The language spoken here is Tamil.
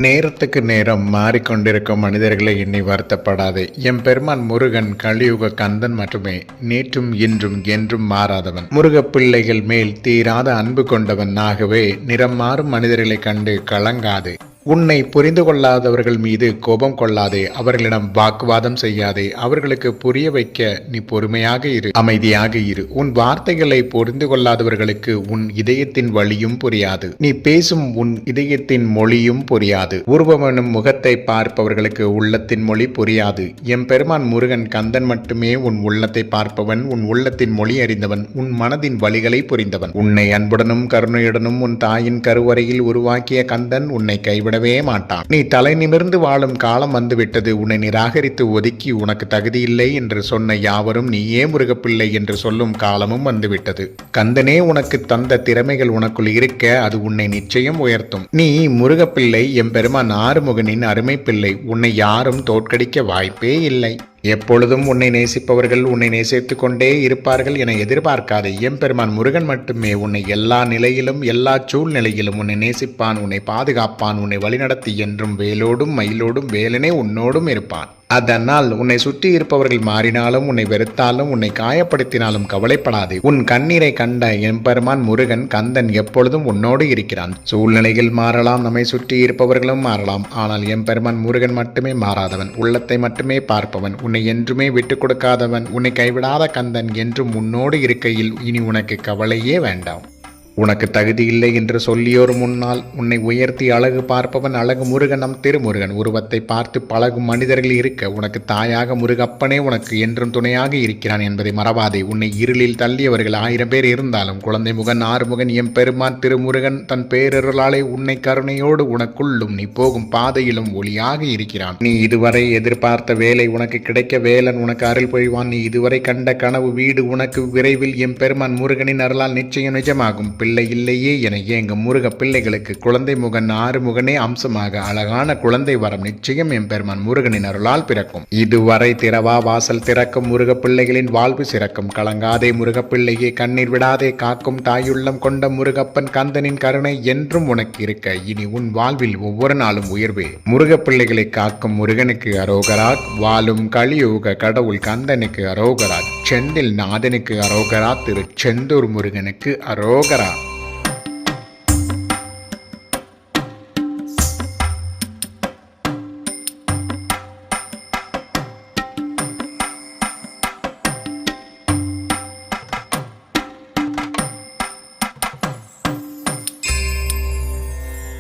நேரத்துக்கு நேரம் மாறிக்கொண்டிருக்கும் மனிதர்களை எண்ணி வருத்தப்படாதே. எம்பெருமான் முருகன் கலியுக கந்தன் மட்டுமே. நேற்றும் இன்றும் என்றும் மாறாதவன். முருகப் பிள்ளைகள் மேல் தீராத அன்பு கொண்டவன். ஆகவே நிறம் மாறும் மனிதர்களை கண்டு கலங்காதே. உன்னை புரிந்து கொள்ளாதவர்கள் மீது கோபம் கொள்ளாதே. அவர்களிடம் வாக்குவாதம் செய்யாதே. அவர்களுக்கு புரிய வைக்க நீ பொறுமையாக இரு, அமைதியாக இரு. உன் வார்த்தைகளை புரிந்து கொள்ளாதவர்களுக்கு உன் இதயத்தின் வழியும் புரியாது. நீ பேசும் உன் இதயத்தின் மொழியும் புரியாது. உருவமெனும் முகத்தை பார்ப்பவர்களுக்கு உள்ளத்தின் மொழி புரியாது. எம்பெருமான் முருகன் கந்தன் மட்டுமே உன் உள்ளத்தை பார்ப்பவன், உன் உள்ளத்தின் மொழி அறிந்தவன், உன் மனதின் வழிகளை புரிந்தவன். உன்னை அன்புடனும் கருணையுடனும் உன் தாயின் கருவறையில் உருவாக்கிய கந்தன் உன்னை கைவிடவே மாட்டான். நீ தலை நிமிர்ந்து வாழும் காலம் வந்துவிட்டது. உன்னை நிராகரித்து ஒதுக்கி உனக்கு தகுதியில்லை என்று சொன்ன யாவரும் நீயே முருகப்பிள்ளை என்று சொல்லும் காலமும் வந்துவிட்டது. கந்தனே உனக்கு தந்த திறமைகள் உனக்குள் இருக்க அது உன்னை நிச்சயம் உயர்த்தும். நீ முருகப்பிள்ளை, எம்பெருமான் ஆறுமுகனின் அருமை பிள்ளை. உன்னை யாரும் தோற்கடிக்க வாய்ப்பே இல்லை. எப்பொழுதும் உன்னை நேசிப்பவர்கள் உன்னை நேசித்துக் கொண்டே இருப்பார்கள் என எதிர்பார்க்காதே. எம்பெருமான் முருகன் மட்டுமே உன்னை எல்லா நிலையிலும் எல்லா சூழ்நிலையிலும் உன்னை நேசிப்பான், உன்னை பாதுகாப்பான், உன்னை வழிநடத்தி என்றும் வேலோடும் மயிலோடும் வேலனே உன்னோடும் இருப்பான். அதனால் உன்னை சுற்றி இருப்பவர்கள் மாறினாலும் உன்னை வெறுத்தாலும் உன்னை காயப்படுத்தினாலும் கவலைப்படாதே. உன் கண்ணீரை கண்ட எம்பெருமான் முருகன் கந்தன் எப்பொழுதும் உன்னோடு இருக்கிறான். சூழ்நிலைகள் மாறலாம், நம்மை சுற்றி இருப்பவர்களும் மாறலாம். ஆனால் எம்பெருமான் முருகன் மட்டுமே மாறாதவன், உள்ளத்தை மட்டுமே பார்ப்பவன், உன்னை என்றுமே விட்டுக் கொடுக்காதவன், உன்னை கைவிடாத கந்தன் என்றும் உன்னோடு இருக்கையில் இனி உனக்கு கவலையே வேண்டாம். உனக்கு தகுதியில்லை என்று சொல்லியோர் முன்னால் உன்னை உயர்த்தி அழகு பார்ப்பவன் அழகு முருகன், நம் திருமுருகன். உருவத்தை பார்த்து பழகும் மனிதர்கள் இருக்க உனக்கு தாயாக முருகப்பனே உனக்கு என்றும் துணையாக இருக்கிறான் என்பதை மறவாதே. உன்னை இருளில் தள்ளியவர்கள் 1000 பேர் இருந்தாலும் குழந்தை முகன் ஆறுமுகன் எம்பெருமான் திருமுருகன் தன் பேரருளாலே உன்னை கருணையோடு உனக்குள்ளும் நீ போகும் பாதையிலும் ஒளியாக இருக்கிறான். நீ இதுவரை எதிர்பார்த்த வேலை உனக்கு கிடைக்க வேலன் உனக்கு அருள் பொழிவான். நீ இதுவரை கண்ட கனவு வீடு உனக்கு விரைவில் எம்பெருமான் முருகனின் அருளால் நிச்சயம் நிஜமாகும். பிள்ளை இல்லையே என ஏங்க முருக பிள்ளைகளுக்கு குழந்தை முகன் ஆறுமுகனே அம்சமாக அழகான குழந்தை வரம் நிச்சயம் எம்பெருமான் முருகனின் அருளால் பிறக்கும். இதுவரை திறவா வாசல் திறக்கும் முருக பிள்ளைகளின் வாழ்வு சிறக்கும். கலங்காதே முருகப்பிள்ளையே, கண்ணீர் விடாதே, காக்கும் தாயுள்ளம் கொண்ட முருகப்பன் கந்தனின் கருணை என்றும் உனக்கு இருக்க இனி உன் வாழ்வில் ஒவ்வொரு நாளும் உயர்வே. முருக பிள்ளைகளை காக்கும் முருகனுக்கு அரோகரா. வாழும் கலியுக கடவுள் கந்தனுக்கு அரோகரா. செந்தில் நாதனுக்கு அரோகரா. திரு செந்தூர் முருகனுக்கு அரோகரா.